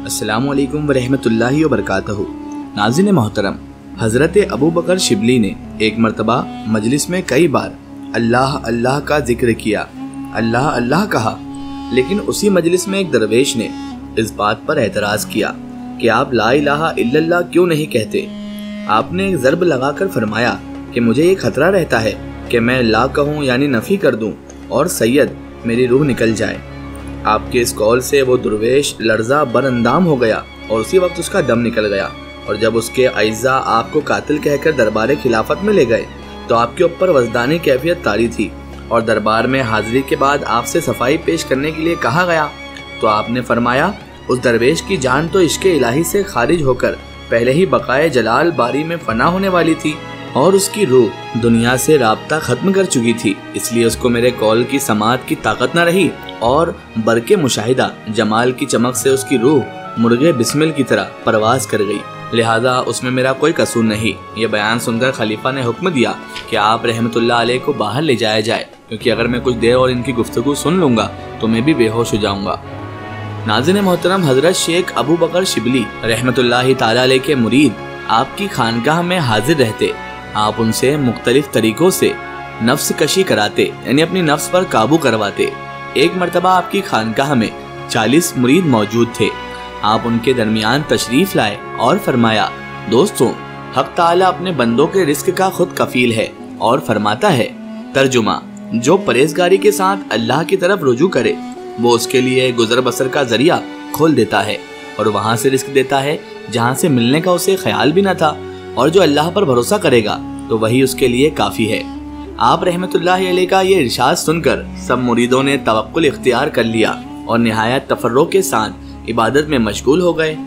अस्सलामु अलैकुम वरहमतुल्लाहि वबरकातुहू। नाज़रीन मोहतरम, हज़रत अबू बकर शिबली ने एक मरतबा मजलिस में कई बार अल्लाह अल्लाह का जिक्र किया, अल्लाह अल्लाह कहा, लेकिन उसी मजलिस में एक दरवेश ने इस बात पर एतराज़ किया कि आप ला इलाहा इल्लल्लाह क्यों नहीं कहते। आपने एक ज़र्ब लगाकर फरमाया कि मुझे ये खतरा रहता है कि मैं ला कहूँ यानी नफ़ी कर दूँ और सैयद मेरी रूह निकल जाए। आपके इस कौल से वो दुर्वेश लर्जा बरअंदाम हो गया और उसी वक्त उसका दम निकल गया। और जब उसके अइज़ा आपको कातिल कहकर दरबार खिलाफत में ले गए तो आपके ऊपर वजदानी कैफियत तारी थी और दरबार में हाजिरी के बाद आपसे सफाई पेश करने के लिए कहा गया तो आपने फरमाया उस दरवेश की जान तो इश्क़ इलाही से खारिज होकर पहले ही बकाए जलाल बारी में फना होने वाली थी और उसकी रूह दुनिया से राब्ता खत्म कर चुकी थी, इसलिए उसको मेरे कौल की समात की ताकत न रही और बरके मुशाहिदा जमाल की चमक से उसकी रूह मुर्गे बिस्मिल की तरह परवाज कर गई, लिहाजा उसमें मेरा कोई कसूर नहीं। ये बयान सुनकर खलीफा ने हुक्म दिया कि आप रहमतुल्लाह अलैह को बाहर ले जाया जाए, क्योंकि अगर मैं कुछ देर और इनकी गुफ्तगू सुन लूँगा तो मैं भी बेहोश हो जाऊँगा। नाज़रीन मोहतरम, हज़रत शेख अबू बकर शिबली रहमतुल्लाह ताला अलैह के मुरीद आपकी खानकाह में हाजिर रहते। आप उनसे मुख्तलिफ तरीकों से नफ्स कशी कराते, यानी अपनी नफ्स पर काबू करवाते। एक मरतबा आपकी खानकाह में 40 मुरीद मौजूद थे। आप उनके दरमियान तशरीफ लाए और फरमाया, दोस्तों, हक ताला अपने बंदों के रिस्क का खुद कफील है और फरमाता है, तर्जुमा, जो परहेजगारी के साथ अल्लाह की तरफ रुजू करे वो उसके लिए गुजर बसर का जरिया खोल देता है और वहाँ से रिस्क देता है जहाँ से मिलने का उसे ख्याल भी न था, और जो अल्लाह पर भरोसा करेगा तो वही उसके लिए काफ़ी है। आप रहमतुल्लाह अलैह का ये इरशाद सुनकर सब मुरीदों ने तवक्कुल इख्तियार कर लिया और निहायत तफर्रुक़ के साथ इबादत में मशगूल हो गए।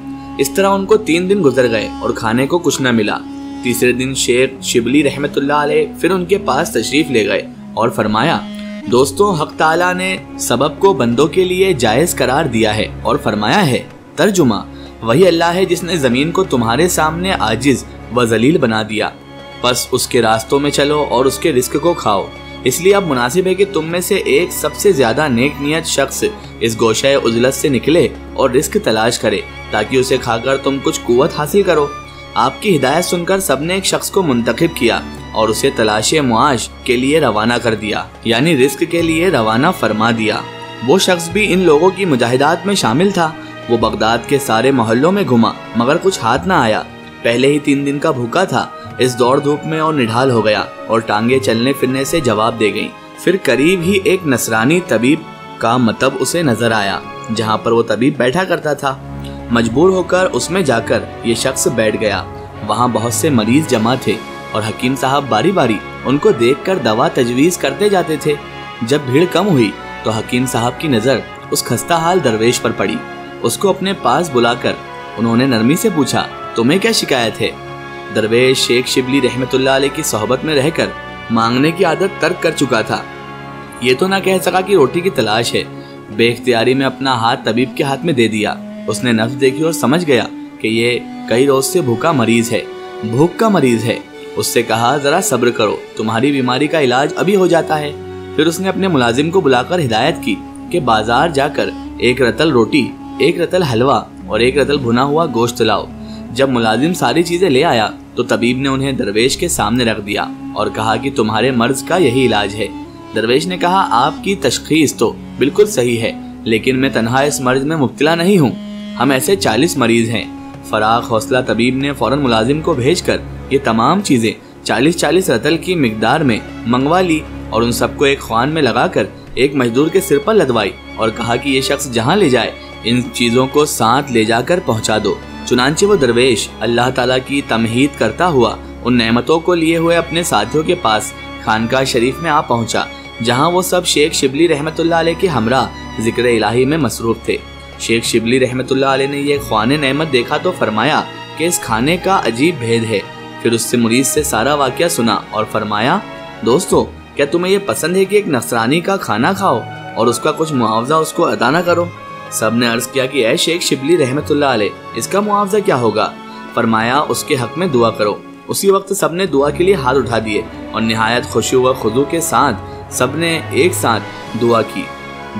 इस तरह उनको 3 दिन गुजर गए और खाने को कुछ न मिला। तीसरे दिन शेख शिबली रहमतुल्लाह अलैह फिर उनके पास तशरीफ़ ले गए और फरमाया, दोस्तों, हक ताला ने सबब को बंदों के लिए जायज़ करार दिया है और फरमाया है, तर्जुमा, वही अल्लाह है जिसने ज़मीन को तुम्हारे सामने आजिज़ व जलील बना दिया, बस उसके रास्तों में चलो और उसके रिस्क को खाओ। इसलिए अब मुनासिब है कि तुम में से एक सबसे ज्यादा नेक नियत शख्स इस गोशे उजलत से निकले और रिस्क तलाश करे ताकि उसे खाकर तुम कुछ कुव्वत हासिल करो। आपकी हिदायत सुनकर सबने एक शख्स को मुंतखब किया और उसे तलाशे मुआश के लिए रवाना कर दिया, यानी रिस्क के लिए रवाना फरमा दिया। वो शख्स भी इन लोगों की मुजाहिदात में शामिल था। वो बगदाद के सारे मोहल्लों में घुमा मगर कुछ हाथ न आया। पहले ही 3 दिन का भूखा था, इस दौड़ धूप में और निढाल हो गया और टांगे चलने फिरने से जवाब दे गईं। फिर करीब ही एक नसरानी तबीब का मतब उसे नजर आया जहाँ पर वो तबीब बैठा करता था। मजबूर होकर उसमें जाकर ये शख्स बैठ गया। वहाँ बहुत से मरीज जमा थे और हकीम साहब बारी बारी उनको देखकर दवा तजवीज करते जाते थे। जब भीड़ कम हुई तो हकीम साहब की नजर उस खस्ता हाल दरवेश पर पड़ी। उसको अपने पास बुलाकर उन्होंने नरमी से पूछा, तुम्हें क्या शिकायत है? दरवेश शेख शिबली रहमतुल्लाह अलैह की सोहबत में रहकर मांगने की आदत तर्क कर चुका था। ये तो ना कह सका कि रोटी की तलाश है। बेख्तियारी में अपना हाथ तबीब के हाथ में दे दिया। उसने नफ्स देखी और समझ गया कि ये कई रोज से भूखा मरीज है, भूख का मरीज है। उससे कहा, जरा सब्र करो, तुम्हारी बीमारी का इलाज अभी हो जाता है। फिर उसने अपने मुलाजिम को बुलाकर हिदायत की कि बाजार जाकर 1 रतल रोटी, 1 रतल हलवा और 1 रतल भुना हुआ गोश्त लाओ। जब मुलाजिम सारी चीजें ले आया तो तबीब ने उन्हें दरवेश के सामने रख दिया और कहा कि तुम्हारे मर्ज का यही इलाज है। दरवेश ने कहा, आपकी तशखीस तो बिल्कुल सही है, लेकिन मैं तन्हा इस मर्ज में मुब्तला नहीं हूँ, हम ऐसे 40 मरीज हैं। फराख हौसला तबीब ने फौरन मुलाजिम को भेजकर ये तमाम चीजें 40-40 रतल की मिकदार में मंगवा ली और उन सबको एक ख्वान में लगाकर एक मजदूर के सिर पर लदवाई और कहा कि ये शख्स जहाँ ले जाए इन चीजों को साथ ले जाकर पहुँचा दो। चुनांचे वो दरवेश अल्लाह ताला की तमहीद करता हुआ उन नेमतों को लिए हुए अपने साथियों के पास खानकाह शरीफ में आ पहुंचा, जहां वो सब शेख शिबली रहमतुल्लाह अलैह के हमरा जिक्र इलाही में मसरूफ थे। शेख शिबली रहमतुल्लाह अलैह ने ये ख्वाने नेमत देखा तो फरमाया कि इस खाने का अजीब भेद है। फिर उससे मुरीद से सारा वाक़या सुना और फरमाया, दोस्तों, क्या तुम्हें ये पसंद है कि एक नसरानी का खाना खाओ और उसका कुछ मुआवजा उसको अदा न करो? सब ने अर्ज किया कि ऐ शेख शिबली रहमतुल्लाह अलैह, इसका मुआवजा क्या होगा? फरमाया, उसके हक में दुआ करो। उसी वक्त सब ने दुआ के लिए हाथ उठा दिए और निहायत खुशू व खुदू के साथ सब ने एक साथ दुआ की।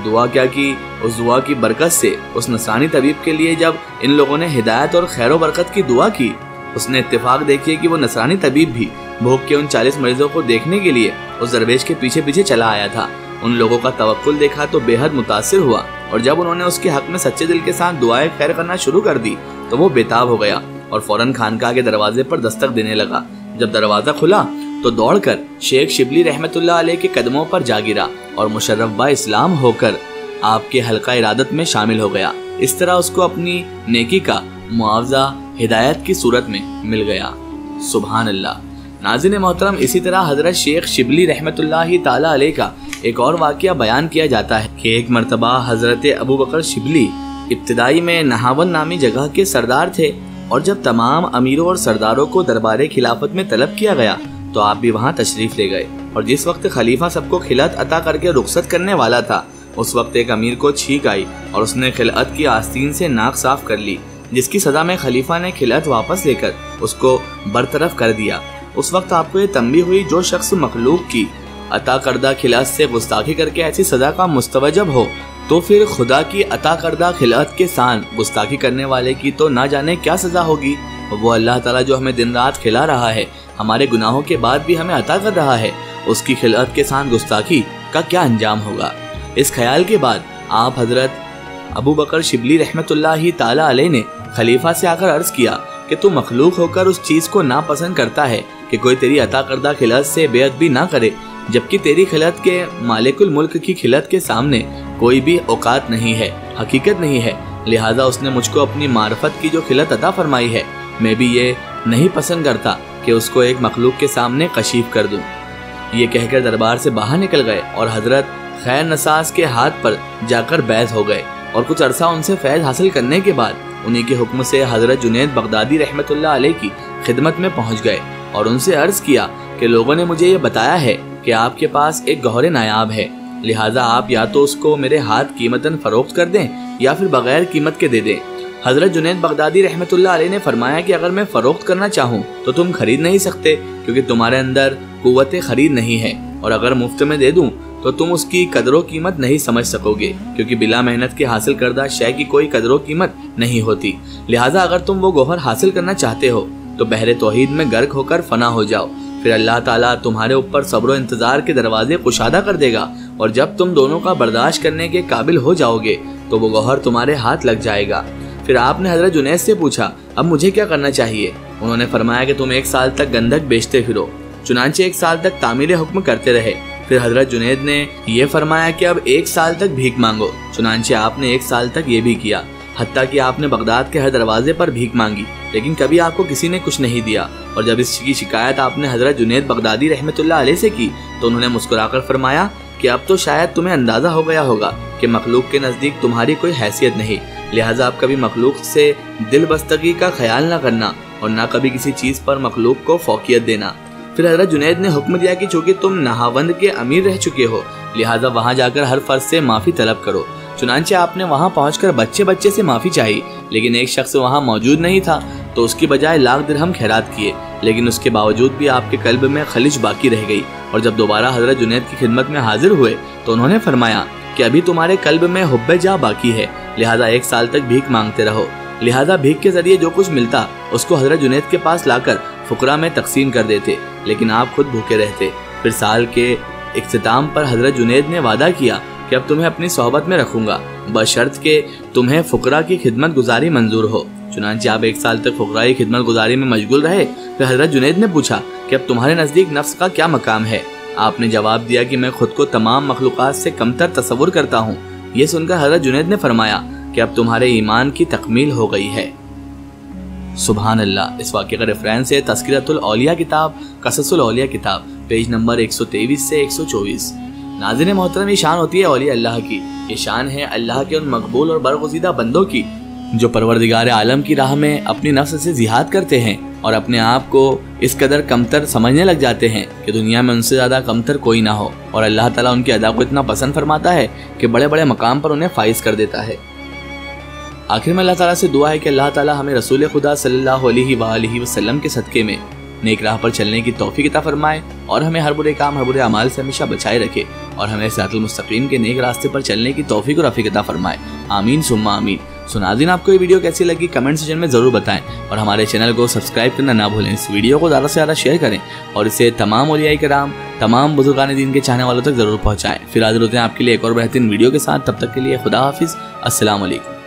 दुआ क्या की उस दुआ की बरकत से उस नसरानी तबीब के लिए जब इन लोगों ने हिदायत और खैर बरकत की दुआ की, उसने इत्तेफाक देखिए कि वो नसरानी तबीब भी भूख के उन 40 मरीजों को देखने के लिए उस दरवेश के पीछे पीछे चला आया था। उन लोगों का तवक्कुल देखा तो बेहद मुतासिर हुआ, और जब उन्होंने उसके हक में सच्चे दिल के साथ दुआएं खैर करना शुरू कर दी तो वो बेताब हो गया और फौरन खानकाह के दरवाजे पर दस्तक देने लगा। जब दरवाजा खुला तो दौड़कर शेख शिबली रहमतुल्लाह अलैह के कदमों पर जा गिरा और मुशर्रफ बा इस्लाम होकर आपके हल्का इरादत में शामिल हो गया। इस तरह उसको अपनी नेकी का मुआवजा हिदायत की सूरत में मिल गया। सुभान अल्लाह। नाज़रीन मोहतरम, इसी तरह हजरत शेख शिबली रहमतुल्लाह ताला अलैह का एक और वाक़या बयान किया जाता है कि एक मरतबा हजरत अबू बकर शिबली इब्तिदाई में नहावन नामी जगह के सरदार थे, और जब तमाम अमीरों और सरदारों को दरबार खिलाफत में तलब किया गया तो आप भी वहाँ तशरीफ ले गए। और जिस वक्त खलीफा सबको खिलत अता करके रुखसत करने वाला था, उस वक्त एक अमीर को छींक आई और उसने खिलअत की आस्तीन से नाक साफ कर ली, जिसकी सजा में खलीफा ने खिलअत वापस लेकर उसको बरतरफ कर दिया। उस वक्त आपको ये तंबीह हुई, जो शख्स मखलूक की अता करदा खिलअत से गुस्ताखी करके ऐसी सजा का मुस्तवजब हो, तो फिर खुदा की अता करदा खिलअत के साथ गुस्ताखी करने वाले की तो ना जाने क्या सजा होगी। वो अल्लाह ताला जो हमें दिन रात खिला रहा है, हमारे गुनाहों के बाद भी हमें अता कर रहा है, उसकी खिलअत के साथ गुस्ताखी का क्या अंजाम होगा। इस ख्याल के बाद आप हजरत अबू बकर शिबली रहमतुल्लाह ताला अलैह ने खलीफा से आकर अर्ज किया कि तू मखलूक होकर उस चीज को नापसंद करता है कि कोई तेरी अता करदा खिलअत से बेअदबी ना करे, जबकि तेरी खिलअत के मालिकुल मुल्क की खिलअत के सामने कोई भी औकात नहीं है, हकीकत नहीं है। लिहाजा उसने मुझको अपनी मार्फत की जो खिलअत अता फरमाई है, मैं भी ये नहीं पसंद करता कि उसको एक मखलूक के सामने कशीफ कर दूं। ये कहकर दरबार से बाहर निकल गए और हजरत खैर नसास के हाथ पर जाकर बैत हो गए, और कुछ अरसा उनसे फैज़ हासिल करने के बाद उन्हीं के हुक्म से हजरत जुनैद बगदादी रहमतुल्लाह अलैह की खिदमत में पहुंच गए और उनसे अर्ज किया कि लोगों ने मुझे ये बताया है कि आपके पास एक गौहर नायाब है, लिहाजा आप या तो उसको मेरे हाथ कीमतन फरोख्त कर दें या फिर बगैर कीमत के दे दें। हजरत जुनैद बगदादी रहमतुल्लाह अलैह ने फरमाया कि अगर मैं फरोख्त करना चाहूँ तो तुम खरीद नहीं सकते, क्योंकि तुम्हारे अंदर कुव्वत खरीद नहीं है, और अगर मुफ्त में दे दूँ तो तुम उसकी कदरों कीमत नहीं समझ सकोगे, क्योंकि बिला मेहनत के हासिल करदा शय की कोई कदरों कीमत नहीं होती। लिहाजा अगर तुम वो गौहर हासिल करना चाहते हो तो बहरे तौहीद में गर्क होकर फना हो जाओ, फिर अल्लाह ताला तुम्हारे ऊपर सब्र इंतजार के दरवाजे कुशादा कर देगा, और जब तुम दोनों का बर्दाश्त करने के काबिल हो जाओगे तो वो गौहर तुम्हारे हाथ लग जाएगा। फिर आपने हजरत जुनैद से पूछा, अब मुझे क्या करना चाहिए? उन्होंने फरमाया कि तुम 1 साल तक गंधक बेचते फिरो। चुनांचे 1 साल तक तामीर हुक्म करते रहे। फिर हजरत जुनैद ने यह फरमाया कि अब 1 साल तक भीख मांगो। चुनांचे आपने 1 साल तक ये भी किया, हत्ता कि आपने बगदाद के हर दरवाजे पर भीख मांगी, लेकिन कभी आपको किसी ने कुछ नहीं दिया। और जब इसकी शिकायत आपने हजरत जुनैद बगदादी रहमतुल्लाह अलैह से की तो उन्होंने मुस्कुराकर फरमाया कि अब तो शायद तुम्हें अंदाजा हो गया होगा कि मखलूक के नज़दीक तुम्हारी कोई हैसियत नहीं, लिहाजा आप कभी मखलूक से दिल बस्तगी का ख्याल न करना और न कभी किसी चीज़ पर मखलूक को फौकियत देना। फिर हजरत जुनैद ने हुक्म दिया कि चूंकि तुम नहावंद के अमीर रह चुके हो, लिहाजा वहाँ जाकर हर फर्ज से माफ़ी तलब करो। चुनांचे आपने वहाँ पहुँचकर बच्चे बच्चे से माफ़ी चाही, लेकिन एक शख्स वहाँ मौजूद नहीं था तो उसकी बजाय लाख दिरहम खैरात किए, लेकिन उसके बावजूद भी आपके कल्ब में खलिश बाकी रह गई। और जब दोबारा हजरत जुनैद की खिदमत में हाजिर हुए तो उन्होंने फरमाया कि अभी तुम्हारे कल्ब में हुब्बे जा बाकी है, लिहाजा 1 साल तक भीख मांगते रहो। लिहाजा भीख के जरिए जो कुछ मिलता उसको हजरत जुनैद के पास लाकर फुकरा में तकसीम कर देते, लेकिन आप खुद भूखे रहते। फिर साल के इख्तिताम पर हजरत जुनैद ने वादा किया कि अब तुम्हें अपनी सोहबत में रखूंगा, बशर्त के तुम्हें फुकरा की खिदमत गुजारी मंजूर हो। चुनांचे आप 1 साल तक फुकरा की खिदमत गुजारी में मशगूल रहे। फिर हजरत जुनैद ने पूछा कि अब तुम्हारे नज़दीक नफ्स का क्या मकाम है? आपने जवाब दिया कि मैं खुद को तमाम मखलूक़ात से कमतर तस्वुर करता हूँ। ये सुनकर हजरत जुनैद ने फरमाया कि अब तुम्हारे ईमान की तकमील हो गई है। सुभान अल्लाह। इस वाक़े का रेफरेंस है तज़किरतुल औलिया किताब, क़ससुल औलिया किताब, पेज नंबर 123 से 124। नाज़रीन मोहतरम, ये शान होती है औलिया अल्लाह की। ये शान है अल्लाह के उन मकबूल और बरगुज़ीदा बंदों की जो परवरदिगार आलम की राह में अपनी नफ्स से जिहाद करते हैं और अपने आप को इस कदर कमतर समझने लग जाते हैं कि दुनिया में उनसे ज़्यादा कमतर कोई ना हो, और अल्लाह ताला उनकी अदा को इतना पसंद फरमाता है कि बड़े बड़े मकाम पर उन्हें फाइज कर देता है। आखिर में अल्लाह ताला से दुआ है कि अल्लाह ताला हमें रसूल खुदा सल्लल्लाहु अलैहि वसल्लम के सदक़े में नेक राह पर चलने की तौफीक अता फरमाए और हमें हर बुरे काम, हर बुरे अमाल से हमेशा बचाए रखे और हमें सिरातुल मुस्तकीम के नेक रास्ते पर चलने की तौफीक और रफ़ीक अता फरमाए। आमीन सुम्मा आमीन। सो नाज़रीन, आपको ये वीडियो कैसी लगी कमेंट सेक्शन में ज़रूर बताएं और हमारे चैनल को सब्सक्राइब करना ना भूलें। इस वीडियो को ज़्यादा से ज़्यादा शेयर करें और इसे तमाम औलिया किराम, तमाम बुजुर्गान दीन के चाहने वालों तक ज़रूर पहुँचाएँ। फिर हाज़िर होते हैं आपके लिए एक और बेहतरीन वीडियो के साथ। तब तक के लिए खुदा हाफिज़। अस्सलाम वालेकुम।